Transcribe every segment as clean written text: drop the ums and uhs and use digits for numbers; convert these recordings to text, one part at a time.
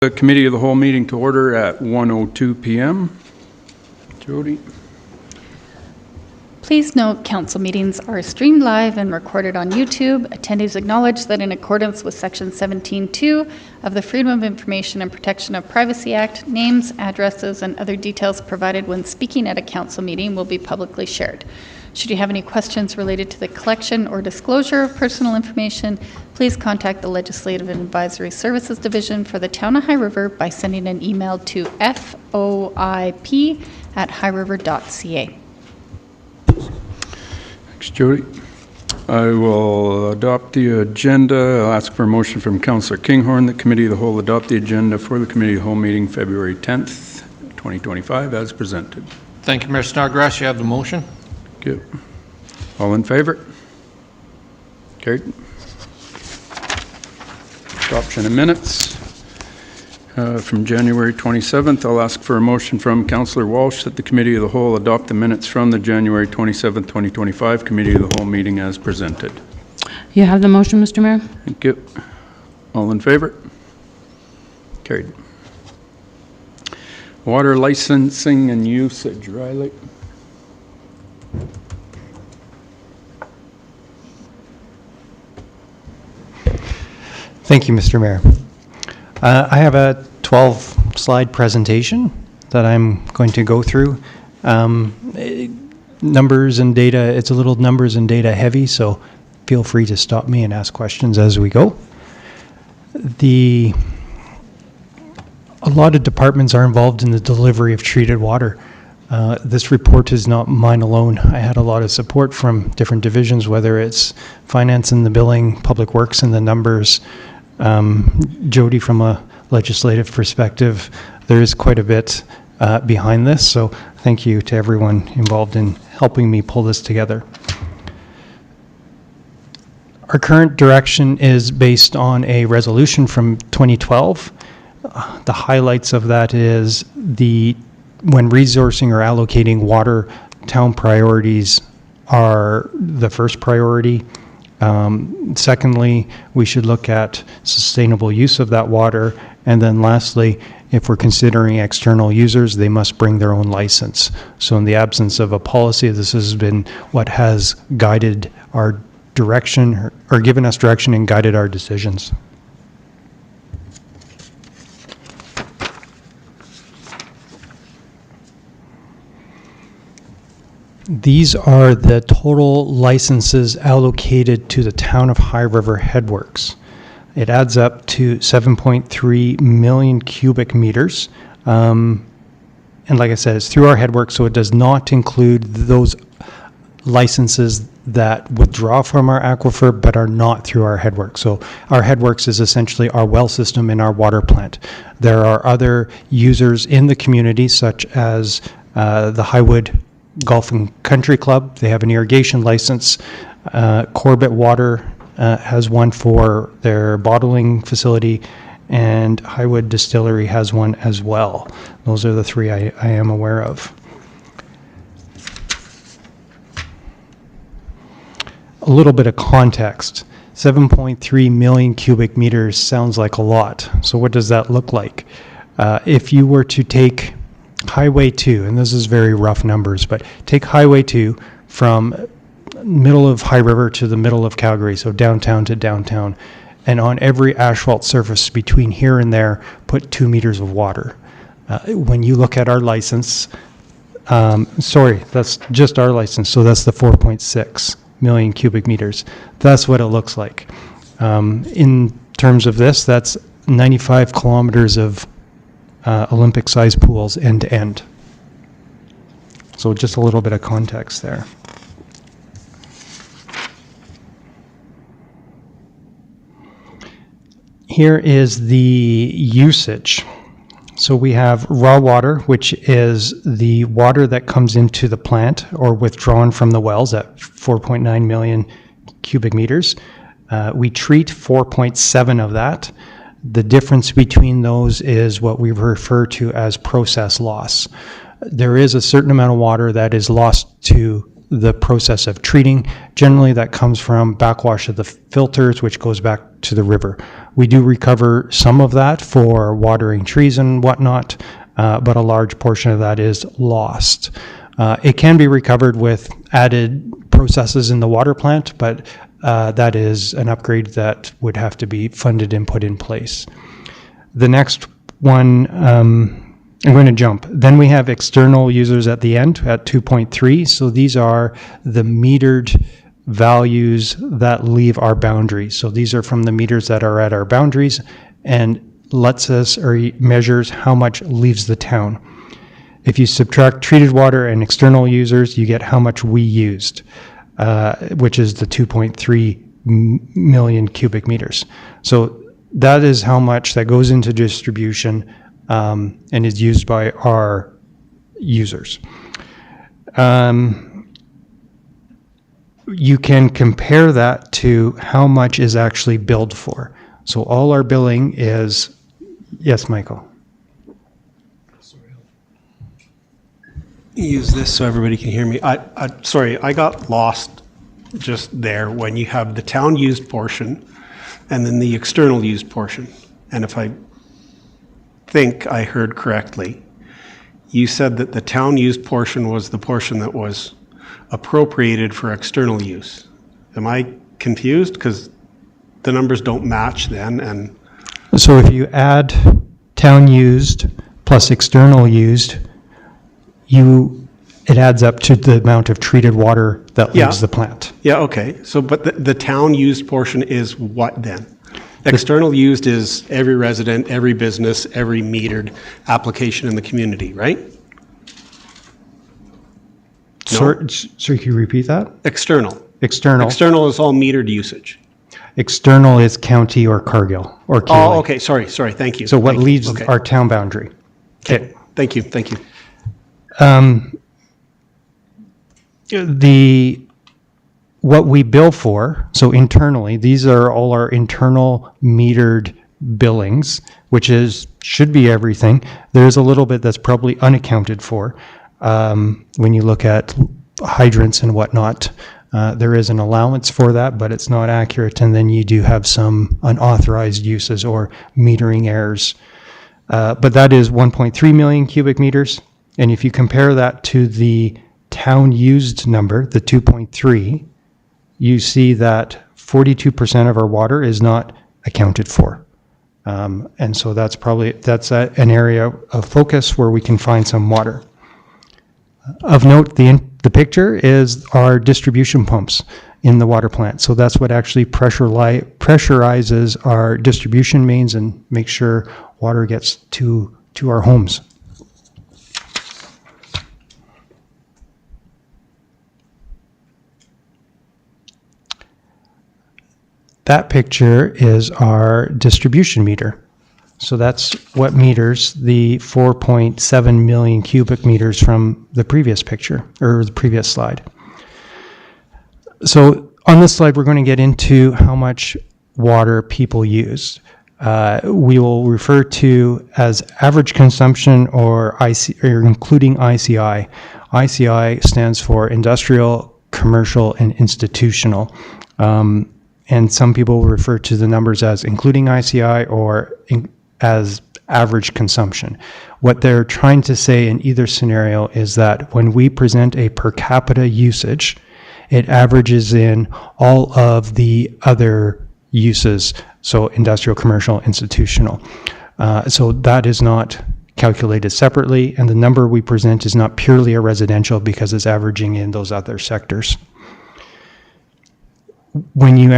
The Committee of the Whole meeting to order at 1:02 p.m. Jody. Please note council meetings are streamed live and recorded on YouTube. Attendees acknowledge that in accordance with Section 17.2 of the Freedom of Information and Protection of Privacy Act, names, addresses, and other details provided when speaking at a council meeting will be publicly shared. Should you have any questions related to the collection or disclosure of personal information, please contact the Legislative and Advisory Services Division for the Town of High River by sending an email to foip@highriver.ca. Thanks, Jody. I will adopt the agenda. I'll ask for a motion from Councillor Kinghorn that Committee of the Whole adopt the agenda for the Committee of the Whole meeting February 10th, 2025 as presented. Thank you, Mayor Snodgrass. You have the motion. Good. All in favor? Carried. Adoption of minutes from January 27th. I'll ask for a motion from Councillor Walsh that the Committee of the Whole adopt the minutes from the January 27th, 2025 Committee of the Whole meeting as presented. You have the motion, Mr. Mayor. Thank you. All in favor? Carried. Water licensing and usage. Riley. Thank you, Mr. Mayor. I have a 12-slide presentation that I'm going to go through. Numbers and data, it's a little numbers and data heavy, so feel free to stop me and ask questions as we go. A lot of departments are involved in the delivery of treated water. This report is not mine alone. I had a lot of support from different divisions, whether it's finance and the billing, public works and the numbers. Jody, from a legislative perspective, there is quite a bit behind this, so thank you to everyone involved in helping me pull this together. Our current direction is based on a resolution from 2012. The highlights of that is when resourcing or allocating water, town priorities are the first priority. Secondly, we should look at sustainable use of that water. And then lastly, if we're considering external users, they must bring their own license. So in the absence of a policy, this has been what has guided our direction or given us direction and guided our decisions. These are the total licenses allocated to the town of High River Headworks. It adds up to 7.3 million cubic meters. And like I said, it's through our headworks, so it does not include those licenses that withdraw from our aquifer but are not through our headworks. So our headworks is essentially our well system and our water plant. There are other users in the community, such as the Highwood Golf and Country Club. They have an irrigation license. Corbett Water has one for their bottling facility, and Highwood Distillery has one as well. Those are the three I am aware of. A little bit of context. 7.3 million cubic meters sounds like a lot. So what does that look like? If you were to take Highway 2, and this is very rough numbers, but take Highway 2 from middle of High River to the middle of Calgary, so downtown to downtown, and on every asphalt surface between here and there, put 2 meters of water. When you look at our license, that's just our license, so that's the 4.6 million cubic meters. That's what it looks like. In terms of this, that's 95 kilometers of Olympic-sized pools end to end. So just a little bit of context there. Here is the usage. So we have raw water, which is the water that comes into the plant or withdrawn from the wells at 4.9 million cubic meters. We treat 4.7 of that. The difference between those is what we refer to as process loss. There is a certain amount of water that is lost to the process of treating. Generally, that comes from backwash of the filters, which goes back to the river. We do recover some of that for watering trees and whatnot, but a large portion of that is lost. It can be recovered with added processes in the water plant, but that is an upgrade that would have to be funded and put in place. The next one, I'm going to jump. Then we have external users at the end at 2.3. So these are the metered values that leave our boundaries. So these are from the meters that are at our boundaries and lets us or measures how much leaves the town. If you subtract treated water and external users, you get how much we used, which is the 2.3 million cubic meters. So that is how much that goes into distribution and is used by our users. You can compare that to how much is actually billed for. So all our billing is, yes, Michael. Use this so everybody can hear me. Sorry, I got lost just there when you have the town used portion and then the external used portion. And if I think I heard correctly, you said that the town used portion was the portion that was appropriated for external use. Am I confused? Because the numbers don't match then. And so if you add town used plus external used, it adds up to the amount of treated water that leaves the plant. Yeah, okay. So, but the town used portion is what then? External used is every resident, every business, every metered application in the community, right? Sorry, can you repeat that? External. External. External is all metered usage. External is county or Cargill or Keeling. Oh, okay. Sorry. Thank you. So what Thank you. leaves Okay. our town boundary. Okay. Thank you. What we bill for, so internally, these are all our internal metered billings, which should be everything. There's a little bit that's probably unaccounted for. When you look at hydrants and whatnot, there is an allowance for that, but it's not accurate. And then you do have some unauthorized uses or metering errors. But that is 1.3 million cubic meters. And if you compare that to the town used number, the 2.3, you see that 42% of our water is not accounted for. And so that's an area of focus where we can find some water. Of note, the picture is our distribution pumps in the water plant. So that's what actually pressurizes our distribution mains and makes sure water gets to our homes. That picture is our distribution meter. So that's what meters the 4.7 million cubic meters from the previous picture, or the previous slide. So on this slide, we're going to get into how much water people use. We will refer to as average consumption or including ICI. ICI stands for industrial, commercial, and institutional. And some people refer to the numbers as including ICI or as average consumption. What they're trying to say in either scenario is that when we present a per capita usage, it averages in all of the other uses, so industrial, commercial, institutional. So that is not calculated separately, and the number we present is not purely a residential because it's averaging in those other sectors. When you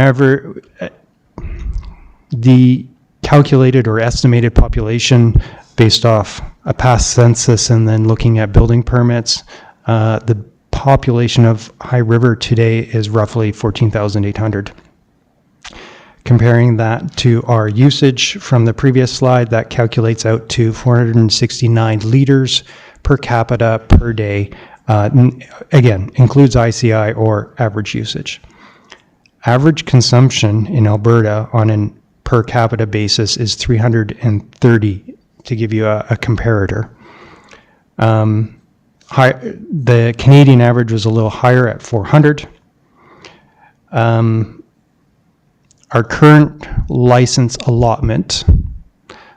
the calculated or estimated population based off a past census and then looking at building permits, the population of High River today is roughly 14,800. Comparing that to our usage from the previous slide, that calculates out to 469 liters per capita per day. Again, includes ICI or average usage. Average consumption in Alberta on a per capita basis is 330, to give you a comparator. The Canadian average was a little higher at 400. our current license allotment,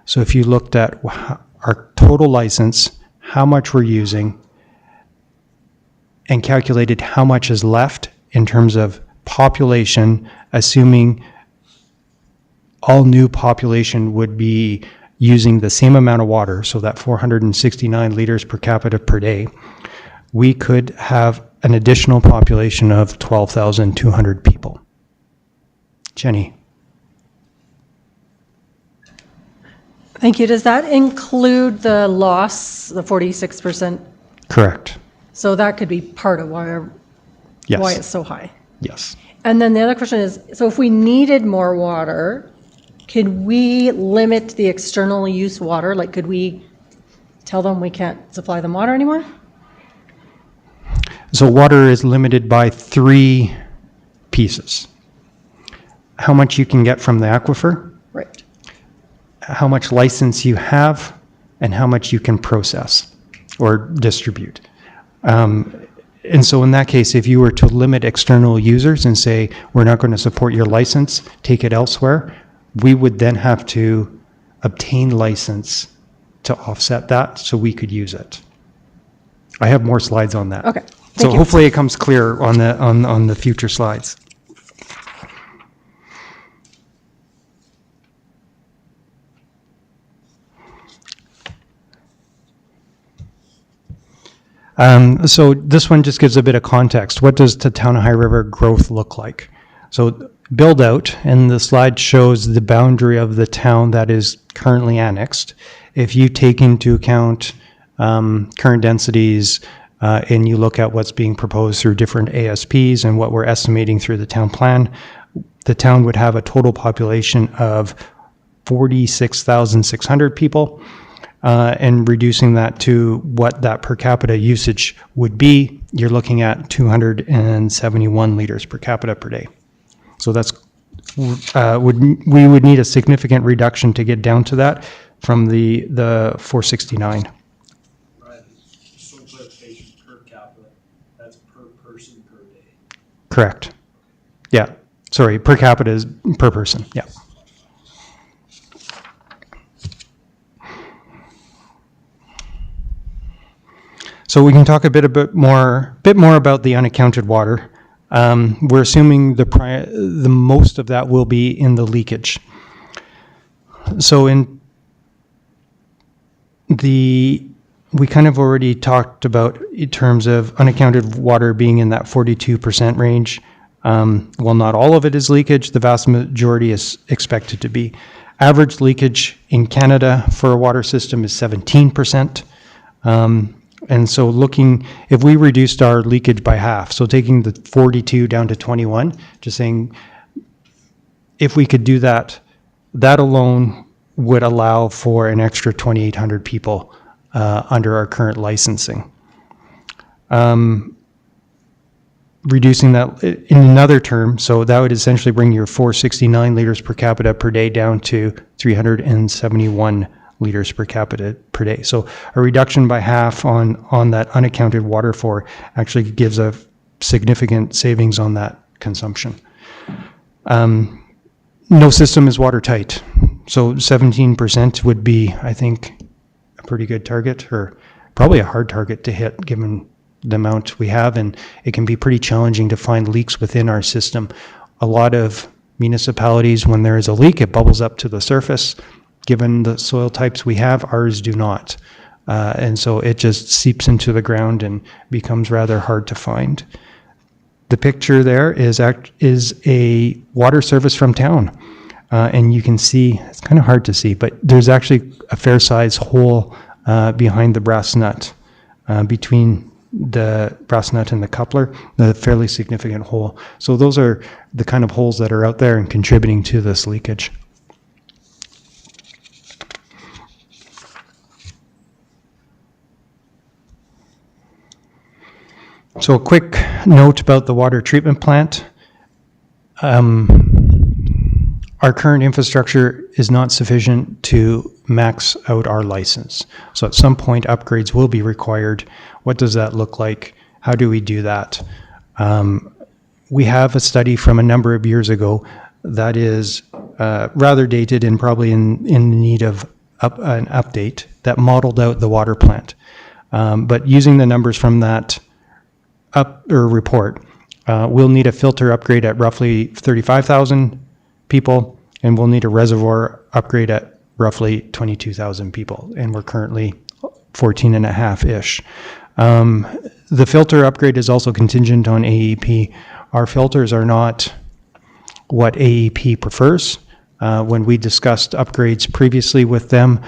so if you looked at our total license, how much we're using, and calculated how much is left in terms of population, assuming all new population would be using the same amount of water, so that 469 liters per capita per day, we could have an additional population of 12,200 people. Jenny? Thank you. Does that include the loss, the 46%? Correct. So that could be part of why Yes. it's so high. Yes. And then the other question is, so if we needed more water, could we limit the external use water? Like, could we tell them we can't supply them water anymore? So water is limited by 3 pieces. How much you can get from the aquifer, Right. how much license you have, and how much you can process or distribute. And so in that case, if you were to limit external users and say, we're not going to support your license, take it elsewhere, we would then have to obtain license to offset that so we could use it. I have more slides on that. Okay. So Thank you. hopefully it comes clear on the future slides. So this one just gives a bit of context. What does the town of High River growth look like? So build out, and the slide shows the boundary of the town that is currently annexed. If you take into account current densities and you look at what's being proposed through different ASPs and what we're estimating through the town plan, the town would have a total population of 46,600 people. And reducing that to what that per capita usage would be, you're looking at 271 liters per capita per day. So that's we would need a significant reduction to get down to that from the 469. Right, so clarification, per capita, that's per person per day. Correct. Yeah. Sorry, per capita is per person. Yeah. So we can talk a bit more about the unaccounted water. We're assuming the most of that will be in the leakage. So we kind of already talked about in terms of unaccounted water being in that 42% range. Well, not all of it is leakage. The vast majority is expected to be. Average leakage in Canada for a water system is 17%. And so if we reduced our leakage by half, so taking the 42 down to 21, just saying, if we could do that, that alone would allow for an extra 2,800 people under our current licensing. Reducing that in another term, so that would essentially bring your 469 liters per capita per day down to 371 liters per capita per day. So a reduction by half on that unaccounted water for actually gives a significant savings on that consumption. No system is watertight. So 17% would be, I think, a pretty good target, or probably a hard target to hit given the amount we have, and it can be pretty challenging to find leaks within our system. A lot of municipalities, when there is a leak, it bubbles up to the surface. Given the soil types we have, ours do not. And so it just seeps into the ground and becomes rather hard to find. The picture there is a water service from town. And you can see, it's kind of hard to see, but there's actually a fair size hole behind the brass nut, between the brass nut and the coupler, a fairly significant hole. So those are the kind of holes that are out there and contributing to this leakage. So a quick note about the water treatment plant. Our current infrastructure is not sufficient to max out our license. So at some point, upgrades will be required. What does that look like? How do we do that? We have a study from a number of years ago that is rather dated and probably in need of an update that modeled out the water plant. But using the numbers from that report, we'll need a filter upgrade at roughly 35,000 people, and we'll need a reservoir upgrade at roughly 22,000 people, and we're currently 14 and a half-ish. The filter upgrade is also contingent on AEP. Our filters are not what AEP prefers. When we discussed upgrades previously with them,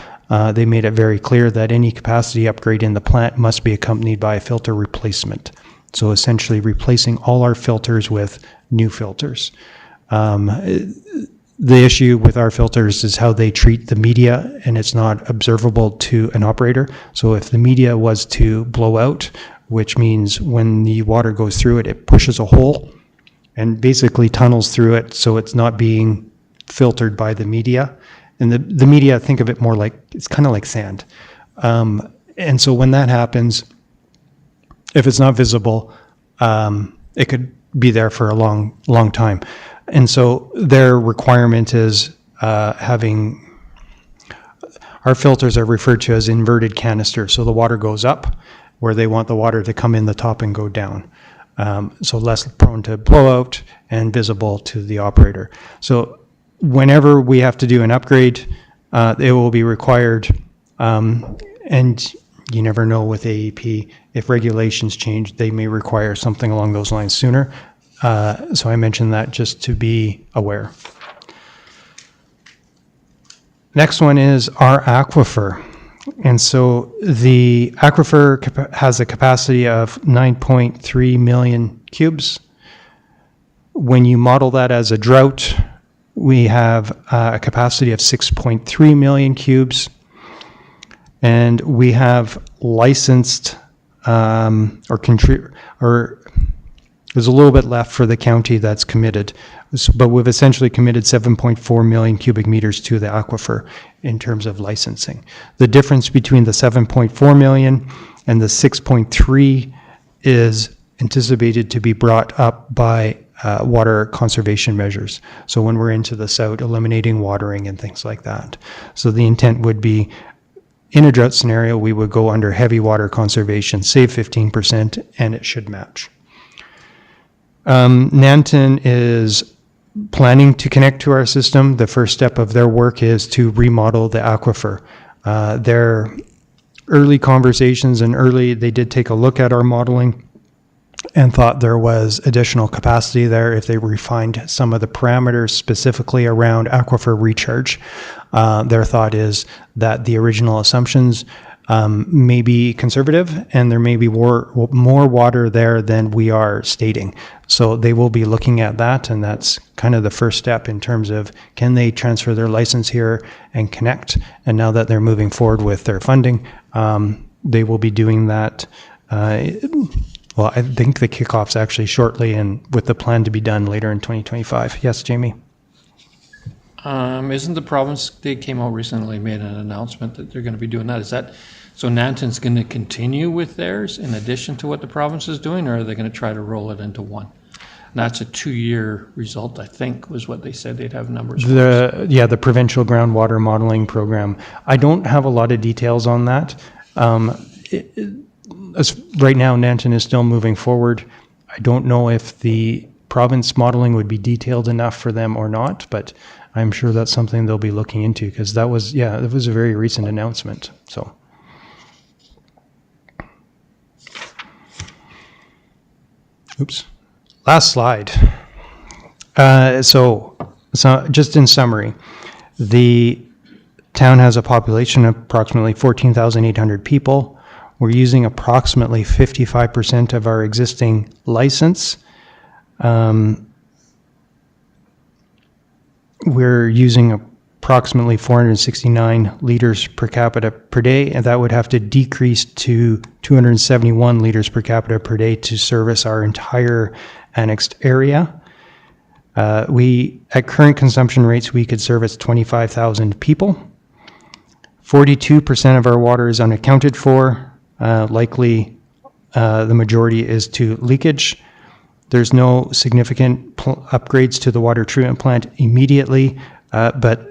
they made it very clear that any capacity upgrade in the plant must be accompanied by a filter replacement. So essentially replacing all our filters with new filters. The issue with our filters is how they treat the media, and it's not observable to an operator. So if the media was to blow out, which means when the water goes through it, it pushes a hole and basically tunnels through it, so it's not being filtered by the media. And the media, think of it more like, it's kind of like sand. And so when that happens, if it's not visible, it could be there for a long time. And so their requirement is having, our filters are referred to as inverted canisters. So the water goes up where they want the water to come in the top and go down. So less prone to blowout and visible to the operator. So whenever we have to do an upgrade, it will be required. And you never know with AEP, if regulations change, they may require something along those lines sooner. So I mentioned that just to be aware. Next one is our aquifer. And so the aquifer has a capacity of 9.3 million cubes. When you model that as a drought, we have a capacity of 6.3 million cubes. And we have licensed there's a little bit left for the county that's committed, but we've essentially committed 7.4 million cubic meters to the aquifer in terms of licensing. The difference between the 7.4 million and the 6.3 is anticipated to be brought up by water conservation measures. So when we're into the south, eliminating watering and things like that. So the intent would be, in a drought scenario, we would go under heavy water conservation, save 15%, and it should match. Nanton is planning to connect to our system. The first step of their work is to remodel the aquifer. Their early conversations they did take a look at our modeling and thought there was additional capacity there if they refined some of the parameters specifically around aquifer recharge. Their thought is that the original assumptions may be conservative, and there may be more water there than we are stating. So they will be looking at that, and that's kind of the first step in terms of, can they transfer their license here and connect? And now that they're moving forward with their funding, they will be doing that. Well, I think the kickoff's actually shortly, and with the plan to be done later in 2025. Yes, Jamie? Isn't the province, they came out recently, made an announcement that they're going to be doing that. Is that, so Nanton's going to continue with theirs in addition to what the province is doing, or are they going to try to roll it into one? And that's a 2-year result, I think, was what they said they'd have numbers for. The provincial groundwater modeling program. I don't have a lot of details on that. Right now, Nanton is still moving forward. I don't know if the province modeling would be detailed enough for them or not, but I'm sure that's something they'll be looking into, because that was a very recent announcement. So. Oops. Last slide. So just in summary, the town has a population of approximately 14,800 people. We're using approximately 55% of our existing license. We're using approximately 469 liters per capita per day, and that would have to decrease to 271 liters per capita per day to service our entire annexed area. At current consumption rates, we could service 25,000 people. 42% of our water is unaccounted for. Likely, the majority is to leakage. There's no significant upgrades to the water treatment plant immediately, but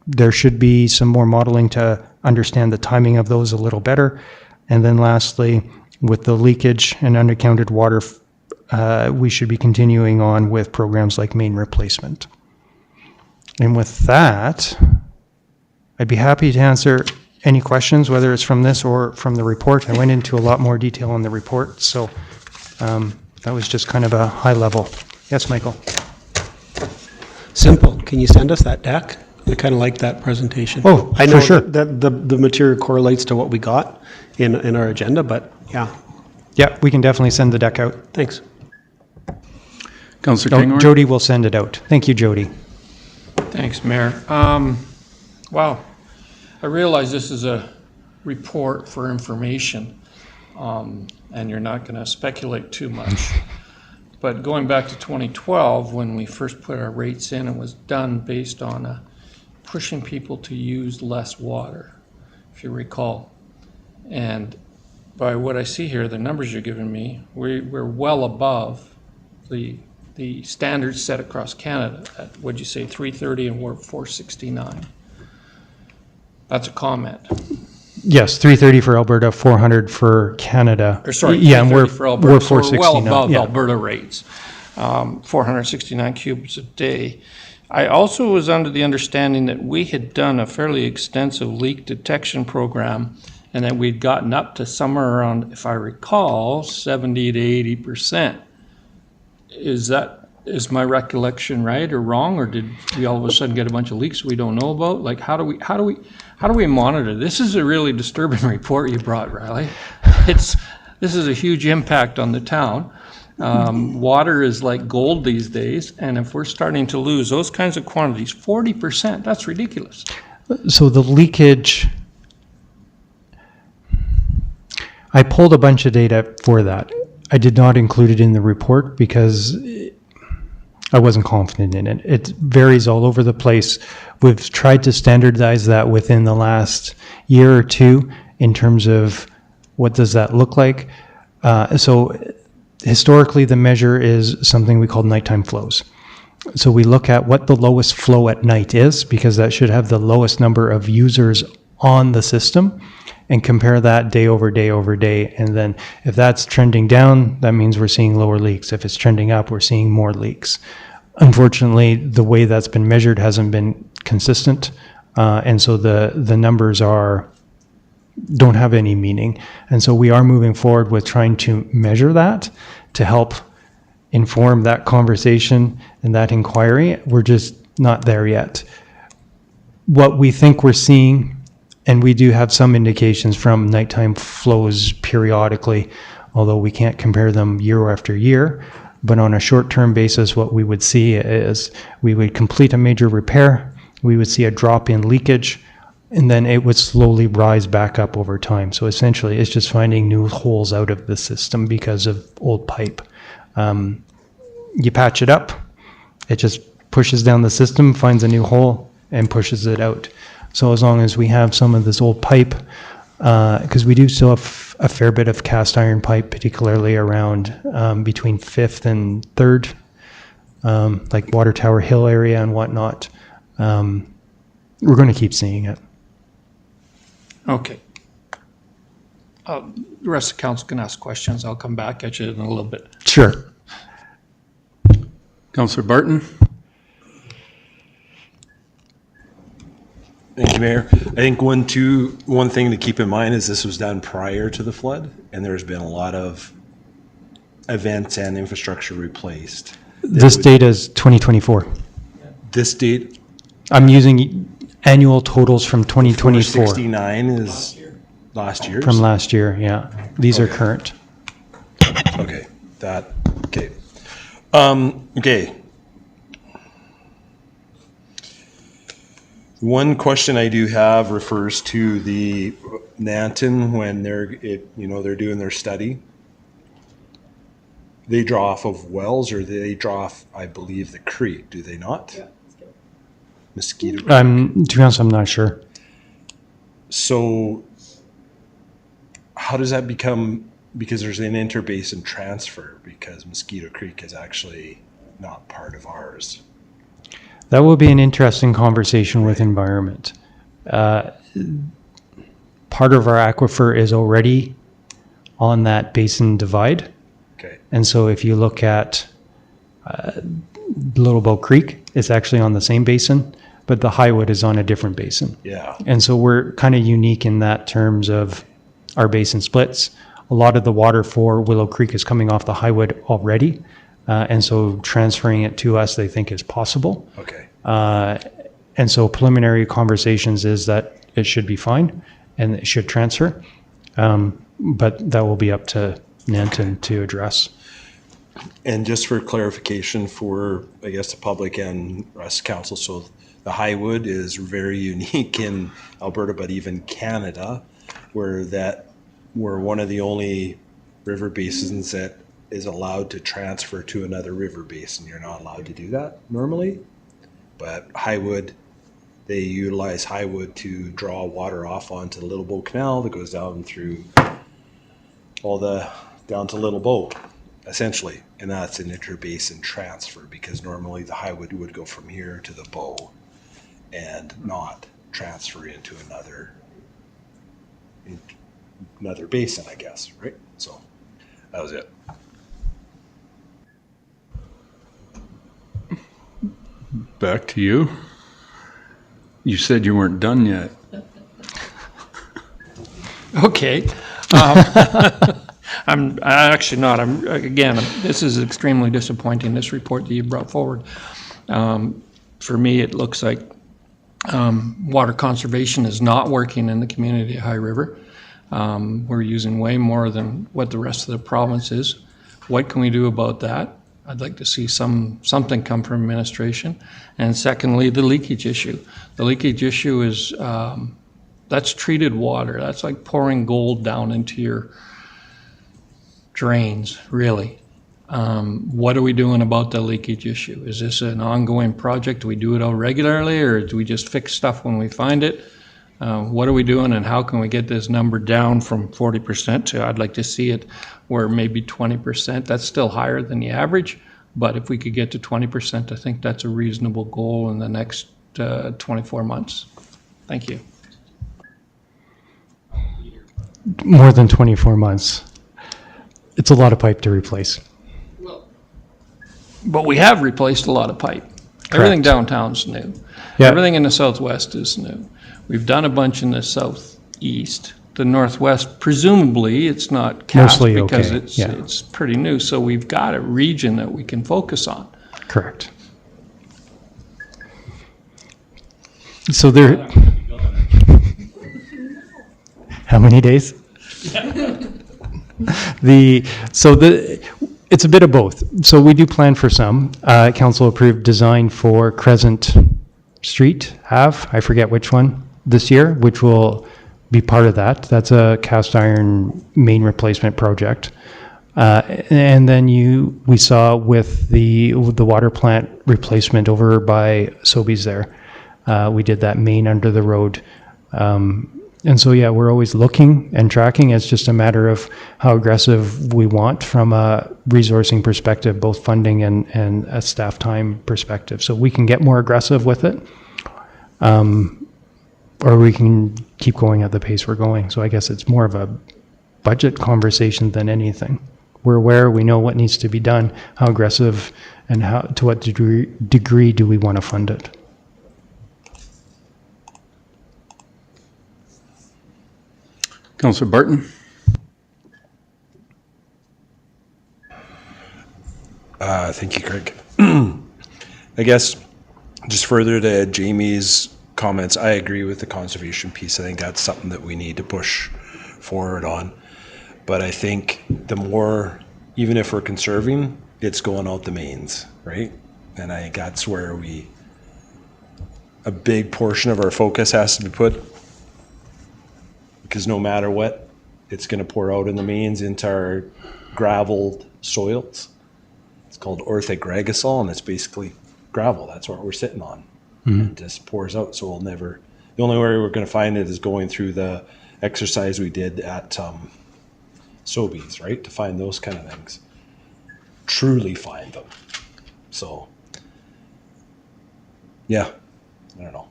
there should be some more modeling to understand the timing of those a little better. And then lastly, with the leakage and unaccounted water, we should be continuing on with programs like main replacement. And with that, I'd be happy to answer any questions, whether it's from this or from the report. I went into a lot more detail on the report, so that was just kind of a high level. Yes, Michael? Simple. Can you send us that deck? I kind of like that presentation. Oh, I know for sure. that the material correlates to what we got in our agenda, but yeah, Yeah, we can definitely send the deck out. thanks. Councillor Kingor? Jody will send it out. Thank you, Jody. Thanks, Mayor. Wow, I realize this is a report for information, and you're not going to speculate too much. But going back to 2012, when we first put our rates in, it was done based on pushing people to use less water, if you recall. And by what I see here, the numbers you're giving me, we're well above the standards set across Canada at, what'd you say, 330, and we're 469. That's a comment. Yes, 330 for Alberta, 400 for Canada. Or sorry, Yeah, and 330 for Alberta. we're So we're 469. well above yeah. Alberta rates, 469 cubes a day. I also was under the understanding that we had done a fairly extensive leak detection program, and that we'd gotten up to somewhere around, if I recall, 70 to 80%. Is my recollection right or wrong, or did we all of a sudden get a bunch of leaks we don't know about? Like, how do we monitor? This is a really disturbing report you brought, Riley. This is a huge impact on the town. Water is like gold these days, and if we're starting to lose those kinds of quantities, 40%, that's ridiculous. So the leakage, I pulled a bunch of data for that. I did not include it in the report because I wasn't confident in it. It varies all over the place. We've tried to standardize that within the last year or two in terms of what does that look like. So historically, the measure is something we call nighttime flows. So we look at what the lowest flow at night is, because that should have the lowest number of users on the system, and compare that day over day over day. And then if that's trending down, that means we're seeing lower leaks. If it's trending up, we're seeing more leaks. Unfortunately, the way that's been measured hasn't been consistent. And so the numbers don't have any meaning. And so we are moving forward with trying to measure that to help inform that conversation and that inquiry. We're just not there yet. What we think we're seeing, and we do have some indications from nighttime flows periodically, although we can't compare them year after year. But on a short-term basis, what we would see is we would complete a major repair, we would see a drop in leakage, and then it would slowly rise back up over time. So essentially, it's just finding new holes out of the system because of old pipe. You patch it up, it just pushes down the system, finds a new hole, and pushes it out. So as long as we have some of this old pipe, because we do still have a fair bit of cast iron pipe, particularly around between 5th and 3rd, like Water Tower Hill area and whatnot, we're going to keep seeing it. Okay. The rest of the council can ask questions. I'll come back at you in a little bit. Sure. Councillor Barton? Thank you, Mayor. I think one thing to keep in mind is this was done prior to the flood, and there's been a lot of events and infrastructure replaced. This data is 2024. This date, I'm using annual totals from 2024. 469 is last year's? From last year, yeah. These are current. Okay, okay. Okay. One question I do have refers to the Nanton when they're doing their study. They draw off of wells, or they draw off, I believe, the creek, do they not? Yeah, Mosquito. To be honest, I'm not sure. So how does that become because there's an interbasin transfer, because Mosquito Creek is actually not part of ours. That will be an interesting conversation with environment. Part of our aquifer is already on that basin divide. Okay. And so if you look at Little Bow Creek, it's actually on the same basin, but the Highwood is on a different basin. Yeah. And so we're kind of unique in that terms of our basin splits. A lot of the water for Willow Creek is coming off the Highwood already. And so transferring it to us, they think is possible. Okay. And so preliminary conversations is that it should be fine and it should transfer. But that will be up to Nanton to address. And just for clarification for, I guess, the public and us council, so the Highwood is very unique in Alberta, but even Canada, where we're one of the only river basins that is allowed to transfer to another river basin. You're not allowed to do that normally, but Highwood, they utilize Highwood to draw water off onto the Little Bow Canal that goes down through down to Little Bow, essentially. And that's an interbasin transfer, because normally the Highwood would go from here to the Bow and not transfer into another basin, I guess, right? So that was it. Back to you. You said you weren't done yet. Okay. I'm actually not. This is extremely disappointing, this report that you brought forward. For me, it looks like water conservation is not working in the community of High River. We're using way more than what the rest of the province is. What can we do about that? I'd like to see something come from administration. And secondly, the leakage issue. The leakage issue is, that's treated water. That's like pouring gold down into your drains, really. What are we doing about the leakage issue? Is this an ongoing project? Do we do it all regularly, or do we just fix stuff when we find it? What are we doing, and how can we get this number down from 40% to, I'd like to see it where maybe 20%. That's still higher than the average, but if we could get to 20%, I think that's a reasonable goal in the next 24 months. Thank you. More than 24 months. It's a lot of pipe to replace. But we have replaced a lot of pipe. Correct. Everything downtown's new. Yeah. Everything in the southwest is new. We've done a bunch in the southeast. The northwest, presumably, it's not cast Mostly because okay, it's pretty new. So we've got a region that we can focus on. Correct. So there. How many days? It's a bit of both. So we do plan for some. Council approved design for Crescent Street Ave, I forget which one, this year, which will be part of that. That's a cast iron main replacement project. And then we saw with the water plant replacement over by Sobeys there, we did that main under the road. And so, yeah, we're always looking and tracking. It's just a matter of how aggressive we want from a resourcing perspective, both funding and a staff time perspective. So we can get more aggressive with it, or we can keep going at the pace we're going. So I guess it's more of a budget conversation than anything. We're aware, we know what needs to be done, how aggressive, and to what degree do we want to fund it. Councillor Barton? Thank you, Craig. I guess just further to Jamie's comments, I agree with the conservation piece. I think that's something that we need to push forward on. But I think the more, even if we're conserving, it's going out the mains, right? And I think that's where a big portion of our focus has to be put, because no matter what, it's going to pour out in the mains into our graveled soils. It's called orthogregosol, and it's basically gravel. That's what we're sitting on. Mm-hmm. And it just pours out, so the only way we're going to find it is going through the exercise we did at Sobeys, right? To find those kind of things. Truly find them. So, yeah, I don't know.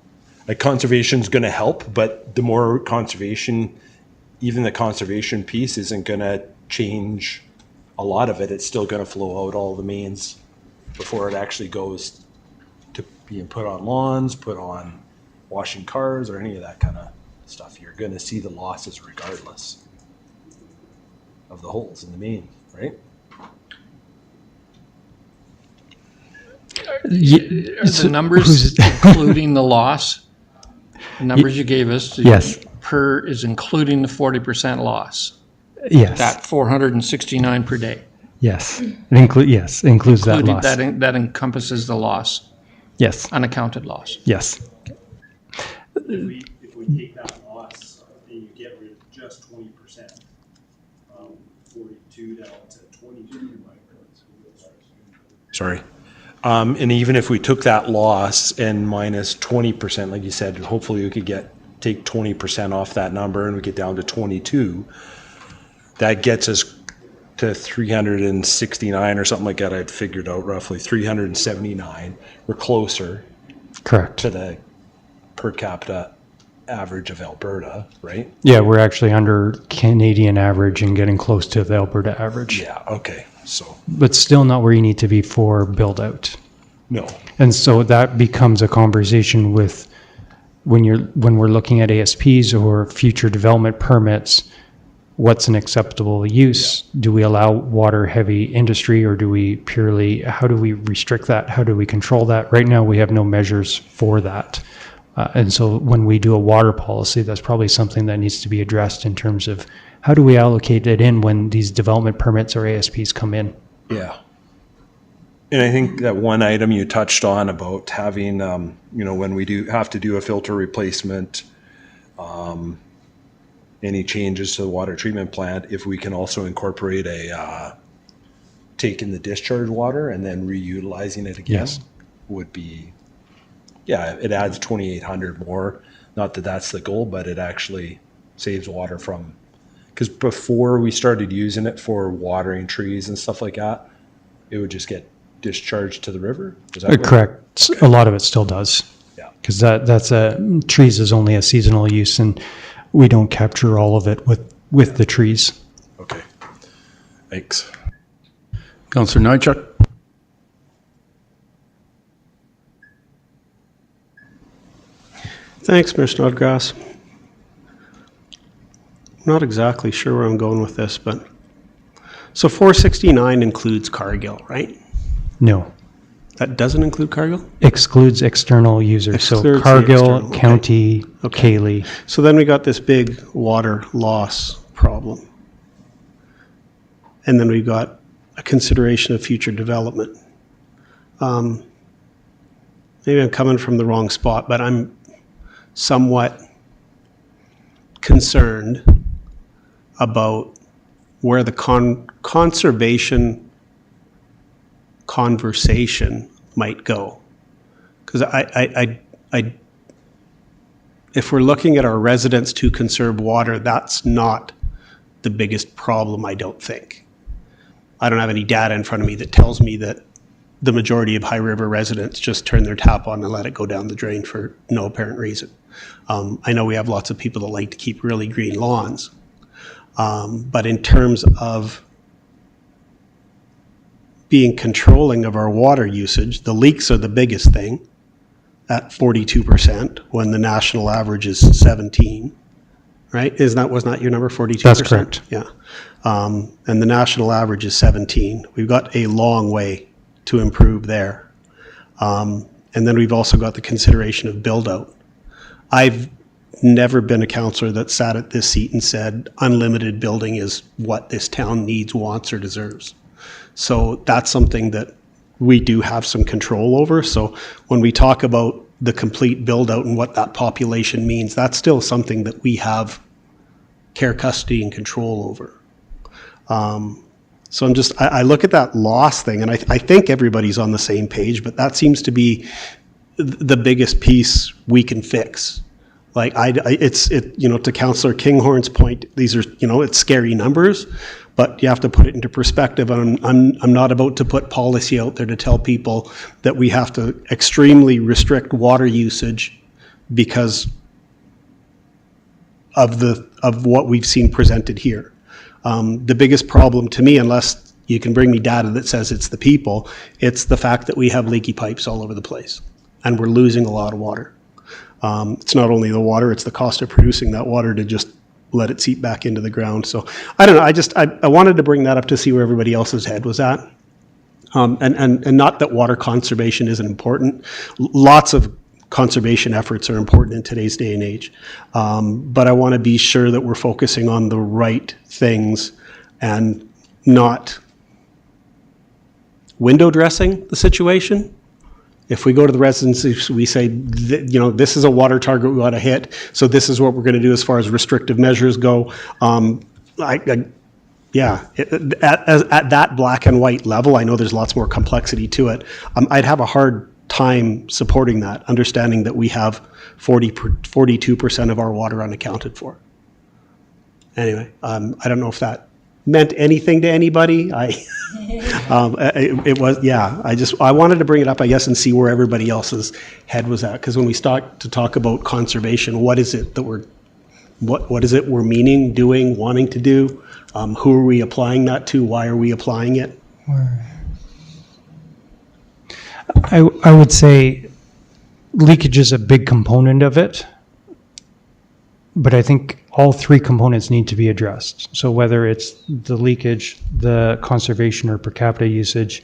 Like conservation's going to help, but the more conservation, even the conservation piece isn't going to change a lot of it. It's still going to flow out all the mains before it actually goes to being put on lawns, put on washing cars, or any of that kind of stuff. You're going to see the losses regardless of the holes in the main, right? The numbers, including the loss, the numbers you gave us. Yes. Per is including the 40% loss. Yes. That 469 per day. Yes. It includes that loss. That encompasses the loss, Yes. unaccounted loss. Yes. If we take that loss and you get rid of just 20%, 42 down to 22. Sorry. And even if we took that loss and minus 20%, like you said, hopefully we could take 20% off that number and we get down to 22. That gets us to 369 or something like that. I'd figured out roughly 379. We're closer Correct. to the per capita average of Alberta, right? Yeah, we're actually under Canadian average and getting close to the Alberta average. Yeah, okay. So, But still not where you need to be for build out. no. And so that becomes a conversation with when we're looking at ASPs or future development permits, what's an acceptable use? Do we allow water heavy industry, or how do we restrict that? How do we control that? Right now we have no measures for that. And so when we do a water policy, that's probably something that needs to be addressed in terms of how do we allocate it in when these development permits or ASPs come in? Yeah. And I think that one item you touched on about having, when we have to do a filter replacement, any changes to the water treatment plant, if we can also incorporate taking the discharge water and then reutilizing it again, Yes. would be, yeah, it adds 2,800 more. Not that that's the goal, but it actually saves water from, because before we started using it for watering trees and stuff like that, it would just get discharged to the river. Is that what- Correct. A lot of it still does. Yeah. Because trees is only a seasonal use, and we don't capture all of it with the trees. Okay. Thanks. Councillor Nychuk? Thanks, Mr. Snodgrass. I'm not exactly sure where I'm going with this, but so 469 includes Cargill, right? No. That doesn't include Cargill? Excludes external users. Excludes So the Cargill, external, okay. County, Okay. Cayley. So then we got this big water loss problem. And then we've got a consideration of future development. Maybe I'm coming from the wrong spot, but I'm somewhat concerned about where the conservation conversation might go. Because if we're looking at our residents to conserve water, that's not the biggest problem, I don't think. I don't have any data in front of me that tells me that the majority of High River residents just turn their tap on and let it go down the drain for no apparent reason. I know we have lots of people that like to keep really green lawns. But in terms of being controlling of our water usage, the leaks are the biggest thing at 42% when the national average is 17, right? Was not your number 42%? That's correct. Yeah. And the national average is 17. We've got a long way to improve there. And then we've also got the consideration of build out. I've never been a councillor that sat at this seat and said unlimited building is what this town needs, wants, or deserves. So that's something that we do have some control over. So when we talk about the complete build out and what that population means, that's still something that we have care, custody, and control over. So I look at that loss thing and I think everybody's on the same page, but that seems to be the biggest piece we can fix. Like to Councillor Kinghorn's point, these are, it's scary numbers, but you have to put it into perspective. And I'm not about to put policy out there to tell people that we have to extremely restrict water usage because of what we've seen presented here. The biggest problem to me, unless you can bring me data that says it's the people, it's the fact that we have leaky pipes all over the place and we're losing a lot of water. It's not only the water, it's the cost of producing that water to just let it seep back into the ground. So I don't know, I wanted to bring that up to see where everybody else's head was at. And not that water conservation isn't important. Lots of conservation efforts are important in today's day and age. But I want to be sure that we're focusing on the right things and not window dressing the situation. If we go to the residents, we say, this is a water target we want to hit, so this is what we're going to do as far as restrictive measures go. At that black and white level, I know there's lots more complexity to it. I'd have a hard time supporting that, understanding that we have 42% of our water unaccounted for. Anyway, I don't know if that meant anything to anybody. It was, I wanted to bring it up, I guess, and see where everybody else's head was at. Because when we start to talk about conservation, what is it that what is it we're meaning, doing, wanting to do? Who are we applying that to? Why are we applying it? I would say leakage is a big component of it, but I think all three components need to be addressed. So whether it's the leakage, the conservation or per capita usage,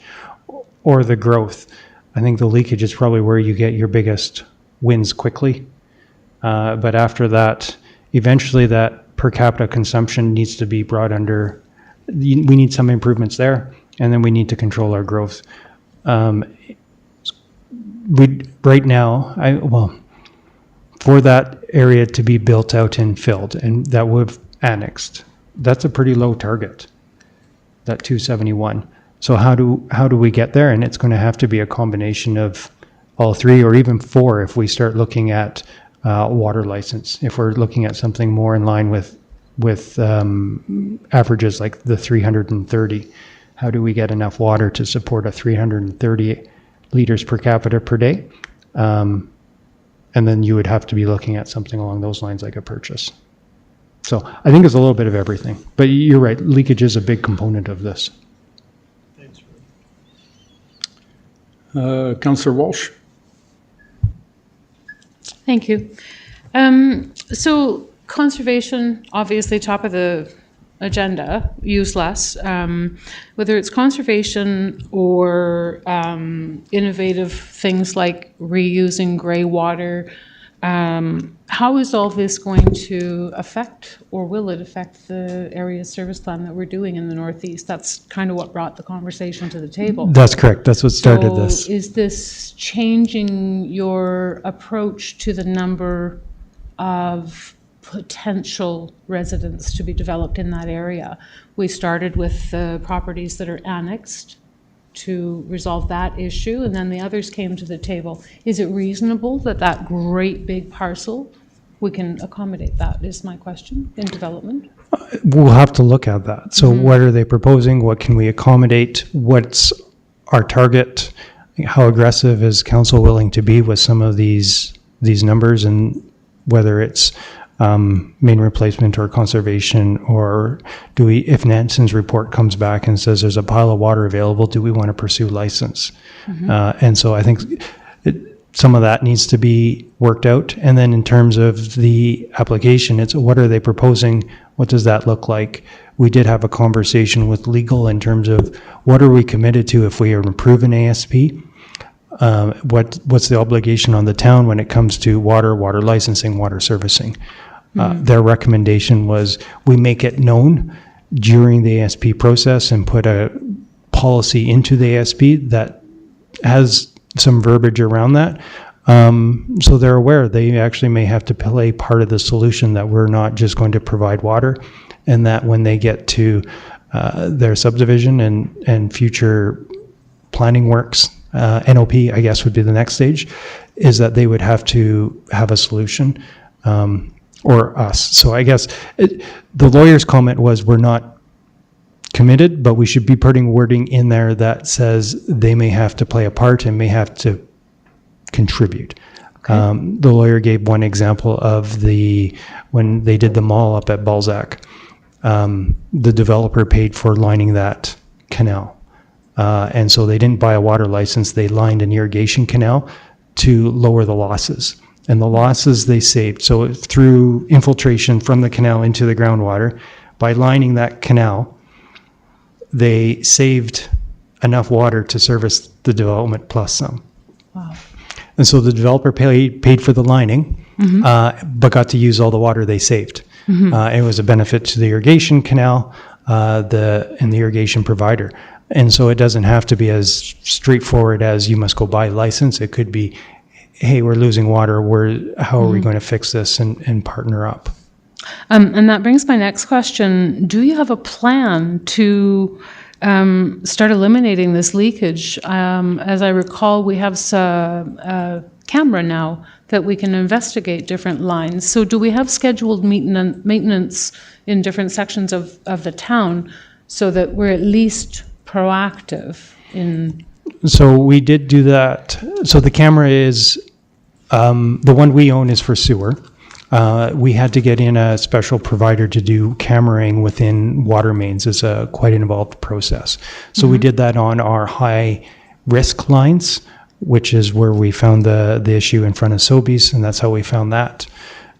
or the growth, I think the leakage is probably where you get your biggest wins quickly. But after that, eventually that per capita consumption needs to be brought under, we need some improvements there, and then we need to control our growth. Right now, for that area to be built out and filled, and that we've annexed, that's a pretty low target, that 271. So how do we get there? And it's going to have to be a combination of all three, or even four if we start looking at water license. If we're looking at something more in line with averages like the 330, how do we get enough water to support a 330 liters per capita per day? And then you would have to be looking at something along those lines like a purchase. So I think it's a little bit of everything. But you're right, leakage is a big component of this. Councillor Walsh. Thank you. So conservation, obviously top of the agenda, use less. Whether it's conservation or innovative things like reusing gray water, how is all this going to affect, or will it affect, the area service plan that we're doing in the Northeast? That's kind of what brought the conversation to the table. That's correct. That's what started this. Is this changing your approach to the number of potential residents to be developed in that area? We started with the properties that are annexed to resolve that issue, and then the others came to the table. Is it reasonable that that great big parcel, we can accommodate that, is my question, in development? We'll have to look at that. So what are they proposing? What can we accommodate? What's our target? How aggressive is council willing to be with some of these numbers, and whether it's main replacement or conservation, or do we, if Nansen's report comes back and says there's a pile of water available, do we want to pursue license? And so I think some of that needs to be worked out. And then in terms of the application, it's what are they proposing? What does that look like? We did have a conversation with legal in terms of what are we committed to if we improve an ASP? What's the obligation on the town when it comes to water licensing, water servicing? Their recommendation was we make it known during the ASP process and put a policy into the ASP that has some verbiage around that. So they're aware they actually may have to play part of the solution, that we're not just going to provide water, and that when they get to their subdivision and future planning works, NOP, I guess, would be the next stage, is that they would have to have a solution. or us. So I guess the lawyer's comment was we're not committed, but we should be putting wording in there that says they may have to play a part and may have to contribute. The lawyer gave one example of when they did the mall up at Balzac, the developer paid for lining that canal. And so they didn't buy a water license, they lined an irrigation canal to lower the losses. And the losses they saved, so through infiltration from the canal into the groundwater, by lining that canal, they saved enough water to service the development plus some. Wow. And so the developer paid for the lining, but got to use all the water they saved. It was a benefit to the irrigation canal and the irrigation provider. And so it doesn't have to be as straightforward as you must go buy a license. It could be, hey, we're losing water. How are we going to fix this and partner up? And that brings my next question. Do you have a plan to start eliminating this leakage? As I recall, we have a camera now that we can investigate different lines. So do we have scheduled maintenance in different sections of the town so that we're at least proactive in... So we did do that. So the camera is, the one we own is for sewer. We had to get in a special provider to do cameraing within water mains. It's quite an involved process. So we did that on our high risk lines, which is where we found the issue in front of Sobeys, and that's how we found that.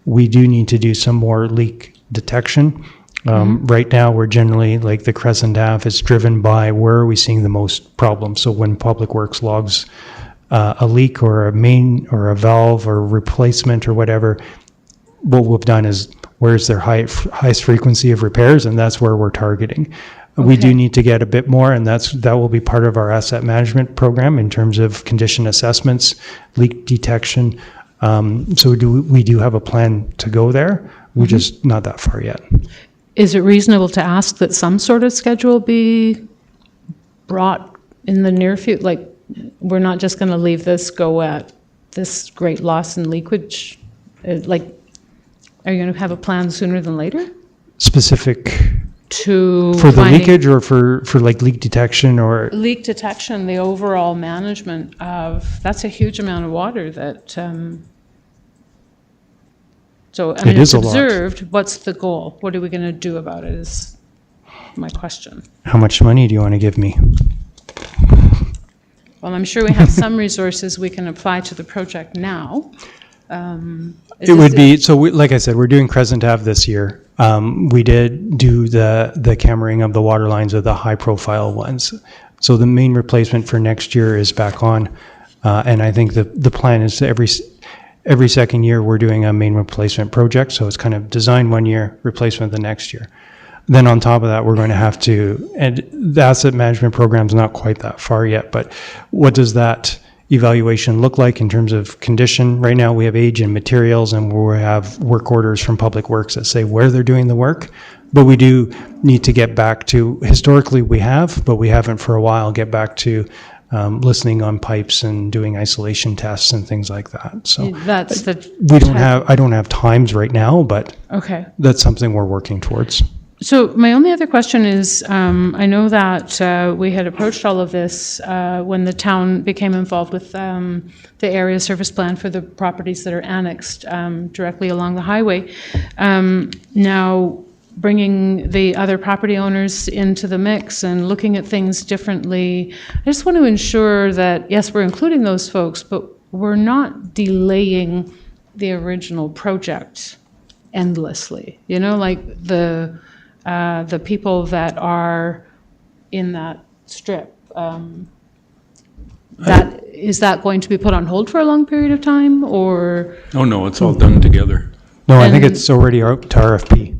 We do need to do some more leak detection. Right now, we're generally, like the Crescent Ave, is driven by where are we seeing the most problems. So when Public Works logs a leak or a main or a valve or replacement or whatever, what we've done is where's their highest frequency of repairs, and that's where we're targeting. We do need to get a bit more, and that will be part of our asset management program in terms of condition assessments, leak detection. So we do have a plan to go there. We're just not that far yet. Is it reasonable to ask that some sort of schedule be brought in the near future? Like, we're not just going to leave this go at this great loss in leakage? Like, are you going to have a plan sooner than later? Specific To for the leakage or for like leak detection or? Leak detection, the overall management of, that's a huge amount of water that, so, I mean, it's observed. What's the goal? What are we going to do about it is my question. How much money do you want to give me? Well, I'm sure we have some resources we can apply to the project now. It would be, so like I said, we're doing Crescent Ave this year. We did do the cameraing of the water lines of the high profile ones. So the main replacement for next year is back on. And I think the plan is every second year we're doing a main replacement project. So it's kind of design 1 year, replacement the next year. Then on top of that, we're going to have to, and the asset management program's not quite that far yet, but what does that evaluation look like in terms of condition? Right now we have age and materials, and we have work orders from Public Works that say where they're doing the work. But we do need to get back to, historically we have, but we haven't for a while, get back to listening on pipes and doing isolation tests and things like that. So that's the I don't have times right now, but okay, that's something we're working towards. So my only other question is, I know that we had approached all of this when the town became involved with the area service plan for the properties that are annexed directly along the highway. Now, bringing the other property owners into the mix and looking at things differently, I just want to ensure that, yes, we're including those folks, but we're not delaying the original project endlessly. You know, like the people that are in that strip, is that going to be put on hold for a long period of time, or? Oh, no, it's all done together. No, I think it's already out to RFP.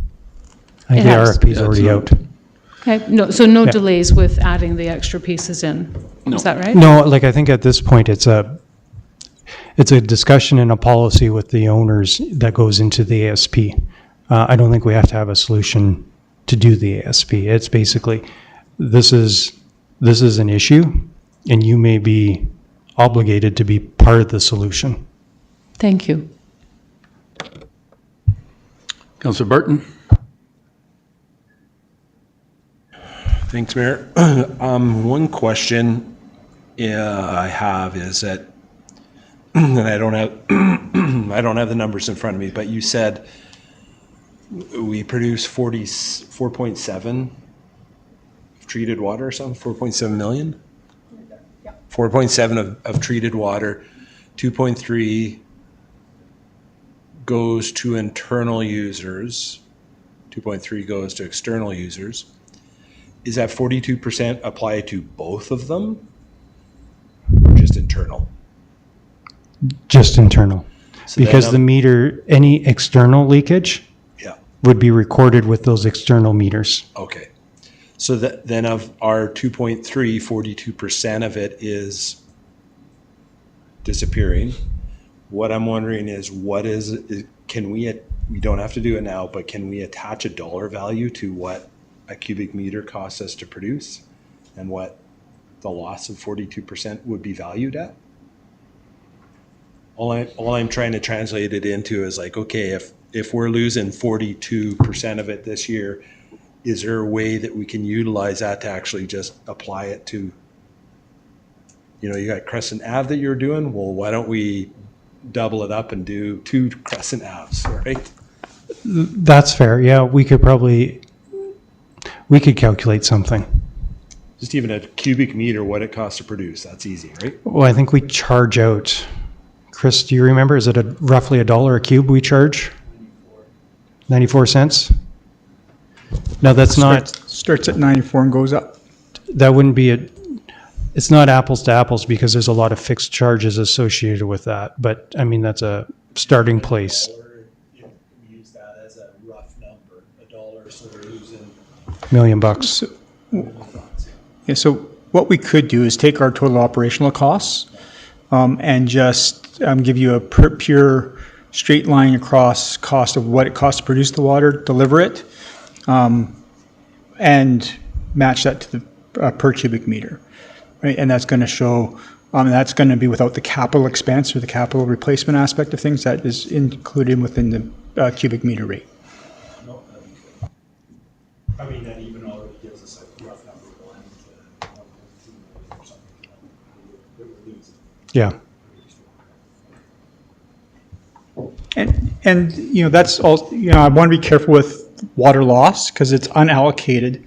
I think the RFP is already out. Okay, no, so no delays with adding the extra pieces in, is that right? No, like I think at this point it's a discussion and a policy with the owners that goes into the ASP. I don't think we have to have a solution to do the ASP. It's basically, this is an issue, and you may be obligated to be part of the solution. Thank you. Councillor Barton? Thanks, Mayor. One question I have is that, and I don't have, I don't have the numbers in front of me, but you said we produce 4.7 treated water or something, 4.7 million? 4.7 of treated water, 2.3 goes to internal users, 2.3 goes to external users. Is that 42% apply to both of them or just internal? Just internal. So Because then, the meter, any external leakage yeah, would be recorded with those external meters. okay. So that then of our 2.3, 42% of it is disappearing. What I'm wondering is can we don't have to do it now, but can we attach a dollar value to what a cubic meter costs us to produce and what the loss of 42% would be valued at? All I'm trying to translate it into is like, okay, if we're losing 42% of it this year, is there a way that we can utilize that to actually just apply it to, you got Crescent Ave that you're doing? Well, why don't we double it up and do 2 Crescent Aves, right? That's fair. Yeah, we could calculate something. Just even a cubic meter, what it costs to produce, that's easy, right? Well, I think we charge out, Chris, do you remember, is it roughly $1 a cube we charge? 94 cents? No, that's not, Starts at 94 and goes up. that wouldn't be it's not apples to apples because there's a lot of fixed charges associated with that. But I mean, that's a starting place. Or you can use that as a rough number, $1, so we're losing. $1 million. Yeah, so what we could do is take our total operational costs and just give you a pure straight line across cost of what it costs to produce the water, deliver it, and match that to the per cubic meter. Right, and that's going to show, that's going to be without the capital expense or the capital replacement aspect of things. That is included within the cubic meter rate. No, I mean, that even already gives us a rough number going to 1.2 million or something that we're losing. Yeah. And that's all, I want to be careful with water loss because it's unallocated.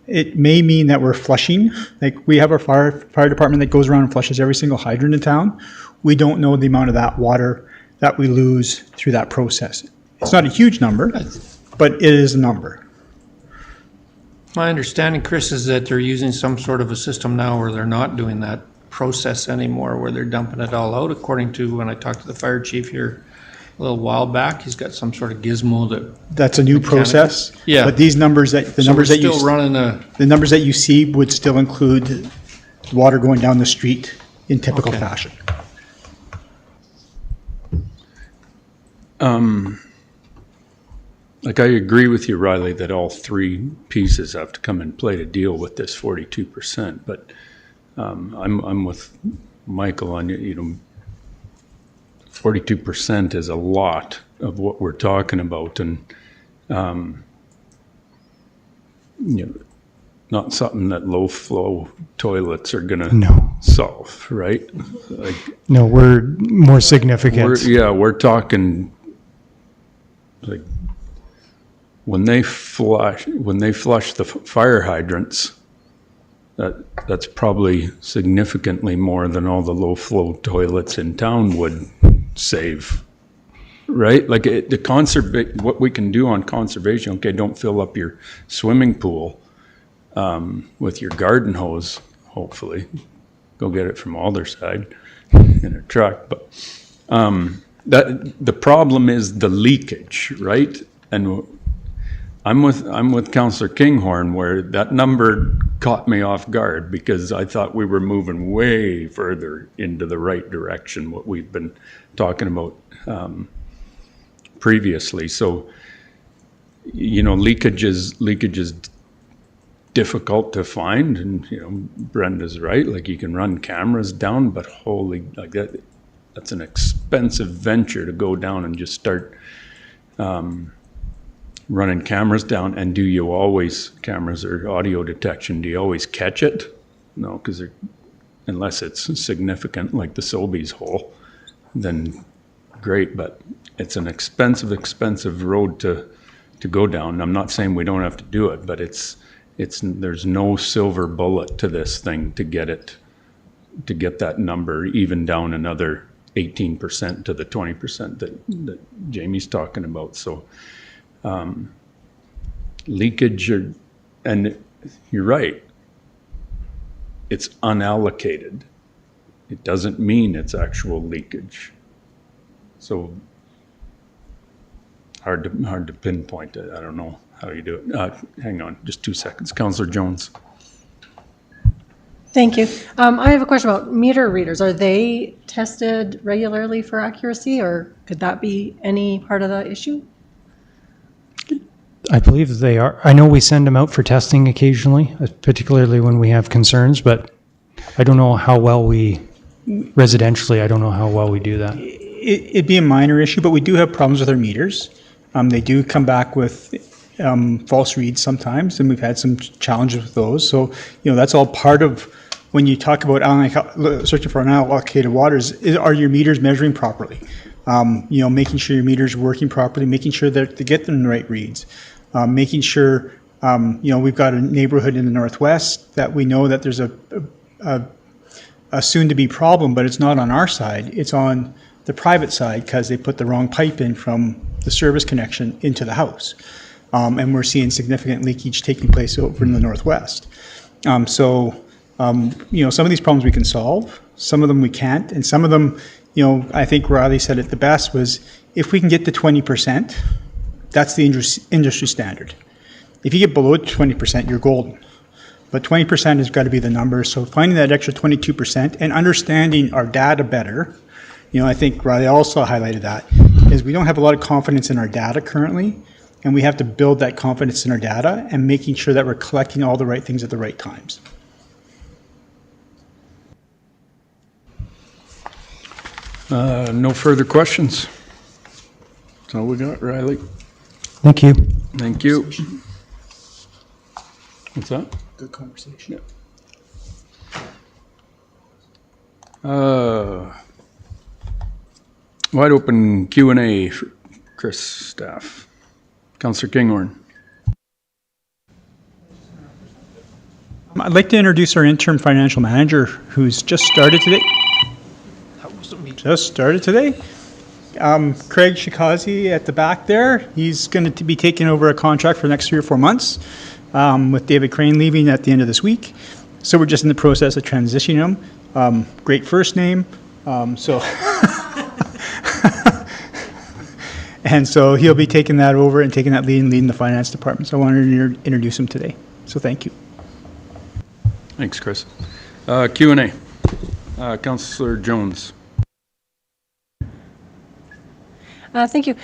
It may mean that we're flushing, like we have our fire department that goes around and flushes every single hydrant in town. We don't know the amount of that water that we lose through that process. It's not a huge number, but it is a number. My understanding, Chris, is that they're using some sort of a system now where they're not doing that process anymore, where they're dumping it all out. According to when I talked to the fire chief here a little while back, he's got some sort of gizmo That's a new process. Yeah. But these numbers the numbers that you see would still include water going down the street in typical fashion. Like I agree with you, Riley, that all 3 pieces have to come in play to deal with this 42%. But I'm with Michael on 42% is a lot of what we're talking about, and not something that low flow toilets are going to solve, right? Like, No, we're more significant. we're talking like when they flush the fire hydrants. That's probably significantly more than all the low flow toilets in town would save, right? Like what we can do on conservation. Okay, don't fill up your swimming pool with your garden hose. Hopefully, go get it from Alderside in a truck. But that the problem is the leakage, right? And I'm with Councillor Kinghorn, where that number caught me off guard because I thought we were moving way further into the right direction, what we've been talking about previously. So, leakage is difficult to find, and Brenda's right. Like you can run cameras down, but that's an expensive venture to go down and just start running cameras down, and do you always, cameras or audio detection, do you always catch it? No, because unless it's significant, like the Sobeys hole, then great, but it's an expensive road to go down. I'm not saying we don't have to do it, but there's no silver bullet to this thing to get that number even down another 18% to the 20% that Jamie's talking about. So leakage, and you're right, it's unallocated. It doesn't mean it's actual leakage. So hard to pinpoint it. I don't know how you do it. Hang on, just 2 seconds. Councillor Jones. Thank you. I have a question about meter readers. Are they tested regularly for accuracy, or could that be any part of the issue? I believe they are. I know we send them out for testing occasionally, particularly when we have concerns, but I don't know how well residentially, I don't know how well we do that. It'd be a minor issue, but we do have problems with our meters. They do come back with false reads sometimes, and we've had some challenges with those. So, that's all part of when you talk about searching for unallocated waters. Are your meters measuring properly? Making sure your meters are working properly, making sure that they get them the right reads, making sure, we've got a neighborhood in the northwest that we know that there's a soon-to-be problem, but it's not on our side. It's on the private side because they put the wrong pipe in from the service connection into the house. And we're seeing significant leakage taking place over in the northwest. Some of these problems we can solve, some of them we can't, and some of them, I think Riley said it the best, was if we can get to 20%, that's the industry standard. If you get below 20%, you're golden. But 20% has got to be the number. So finding that extra 22% and understanding our data better, I think Riley also highlighted that, is we don't have a lot of confidence in our data currently, and we have to build that confidence in our data and making sure that we're collecting all the right things at the right times. No further questions. That's all we got, Riley. Thank you. Thank you. What's that? Good conversation. Wide open Q&A for Chris staff. Councillor Kinghorn. I'd like to introduce our interim financial manager, who's just started today. Craig Shikazi at the back there. He's going to be taking over a contract for the next 3 or 4 months, with David Crane leaving at the end of this week. So we're just in the process of transitioning him. Great first name. And so he'll be taking that over and taking that lead and leading the finance department. So I wanted to introduce him today. So thank you. Thanks, Chris. Q&A. Councillor Jones. Thank you.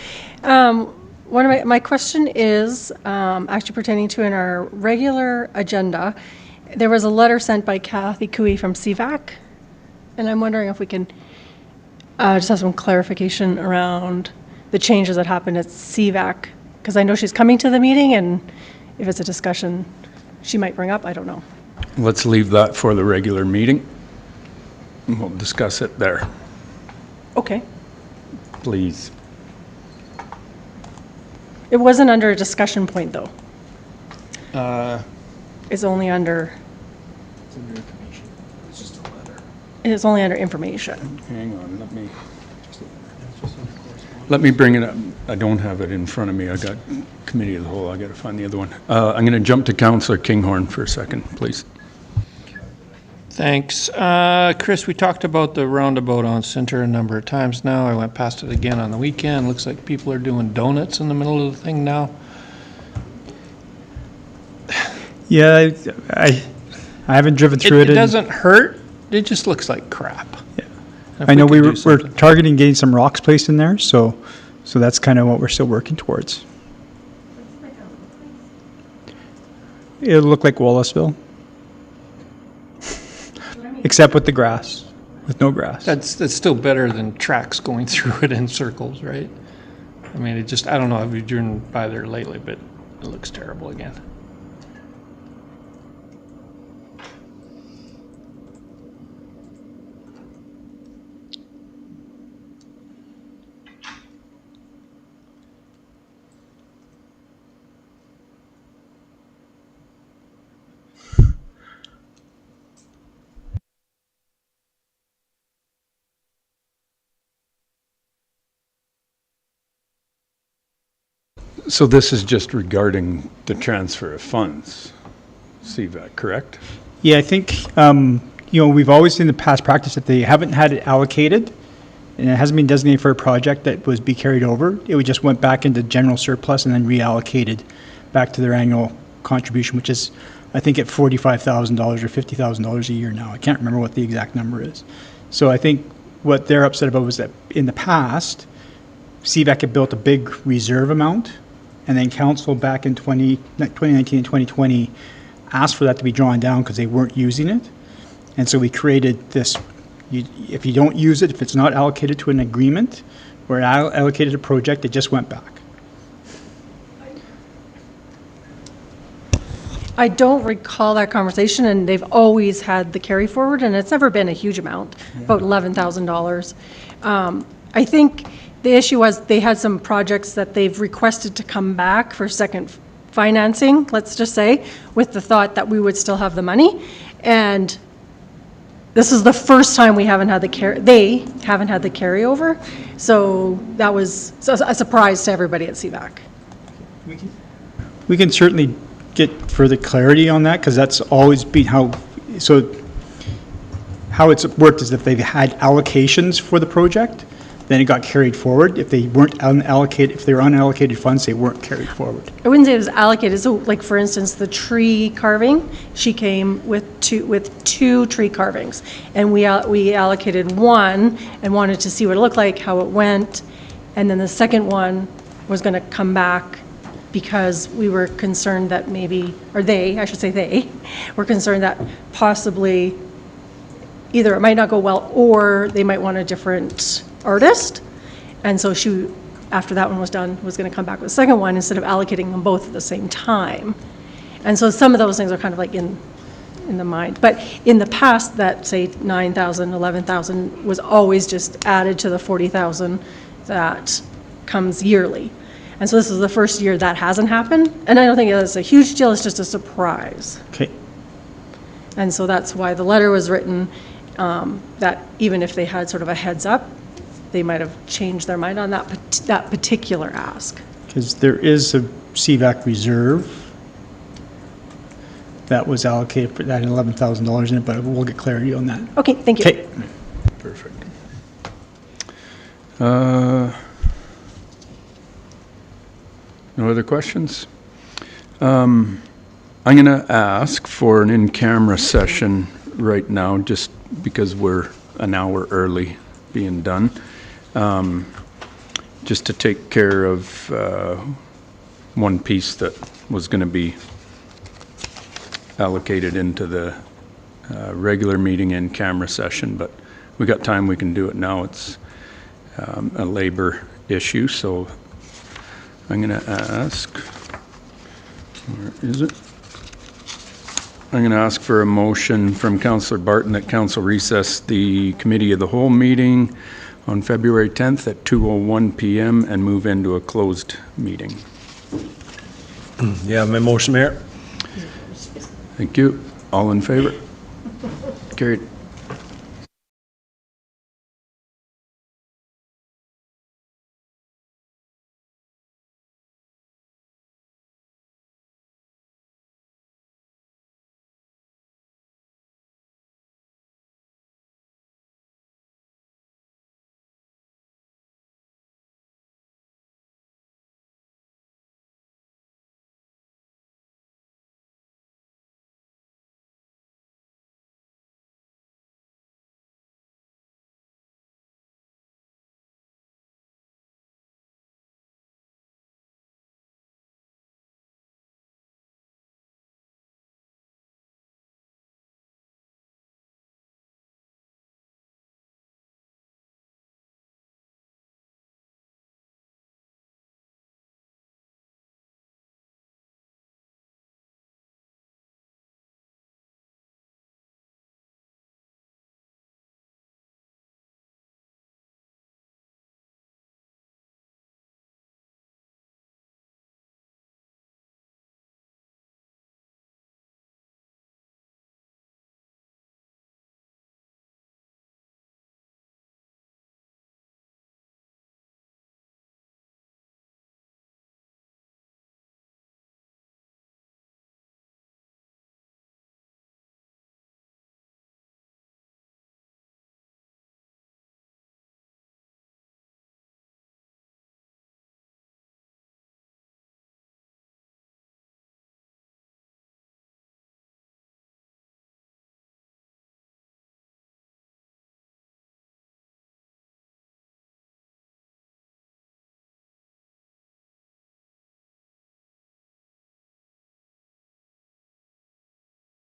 One of my question is actually pertaining to in our regular agenda. There was a letter sent by Kathy Cooey from CVAC, and I'm wondering if we can just have some clarification around the changes that happened at CVAC, because I know she's coming to the meeting, and if it's a discussion she might bring up, I don't know. Let's leave that for the regular meeting. We'll discuss it there. Okay. Please. It wasn't under a discussion point, though. It's only under... It's under information. It's just a letter. It's only under information. Hang on, let me bring it up. I don't have it in front of me. I got committee of the whole. I got to find the other one. I'm going to jump to Councillor Kinghorn for a second, please. Thanks. Chris, we talked about the roundabout on Center a number of times now. I went past it again on the weekend. Looks like people are doing donuts in the middle of the thing now. Yeah, I haven't driven through it. It doesn't hurt. It just looks like crap. Yeah. I know we're targeting getting some rocks placed in there, so that's kind of what we're still working towards. It'll look like Wallaceville, except with the grass, with no grass. That's still better than tracks going through it in circles, right? I mean, it just, I don't know if you've driven by there lately, but it looks terrible again. So this is just regarding the transfer of funds, CVAC, correct? Yeah, I think, we've always seen the past practice that they haven't had it allocated, and it hasn't been designated for a project that was be carried over. It would just went back into general surplus and then reallocated back to their annual contribution, which is, I think, at $45,000 or $50,000 a year now. I can't remember what the exact number is. So I think what they're upset about was that in the past, CVAC had built a big reserve amount, and then council back in 2019 and 2020 asked for that to be drawn down because they weren't using it. And so we created this, if you don't use it, if it's not allocated to an agreement or allocated a project, it just went back. I don't recall that conversation, and they've always had the carry forward, and it's never been a huge amount, about $11,000. I think the issue was they had some projects that they've requested to come back for second financing, let's just say, with the thought that we would still have the money. And this is the first time we haven't had they haven't had the carryover. So that was a surprise to everybody at CVAC. We can certainly get further clarity on that, because that's always been how it's worked is that they've had allocations for the project, then it got carried forward. If they weren't unallocated, if they were unallocated funds, they weren't carried forward. I wouldn't say it was allocated. So, like for instance, the tree carving, she came with two tree carvings, and we allocated one and wanted to see what it looked like, how it went, and then the second one was going to come back because we were concerned that maybe, or they, I should say they, were concerned that possibly either it might not go well or they might want a different artist. And so she, after that one was done, was going to come back with the second one instead of allocating them both at the same time. And so some of those things are kind of like in the mind. But in the past, that say 9,000, 11,000 was always just added to the 40,000 that comes yearly. And so this is the first year that hasn't happened. And I don't think it's a huge deal, it's just a surprise. Okay. And so that's why the letter was written, that even if they had sort of a heads up, they might have changed their mind on that particular ask. Because there is a CVAC reserve that was allocated for that $11,000 in it, but we'll get clarity on that. Okay, thank you. Okay. Perfect. No other questions? I'm going to ask for an in-camera session right now, just because we're an hour early being done, just to take care of one piece that was going to be allocated into the regular meeting in-camera session, but we got time, we can do it now. It's a labor issue, so I'm going to ask, where is it? I'm going to ask for a motion from Councillor Barton that Council recess the Committee of the Whole meeting on February 10th at 2:01 p.m. and move into a closed meeting. Yeah, my motion, Mayor. Thank you. All in favor? Carried.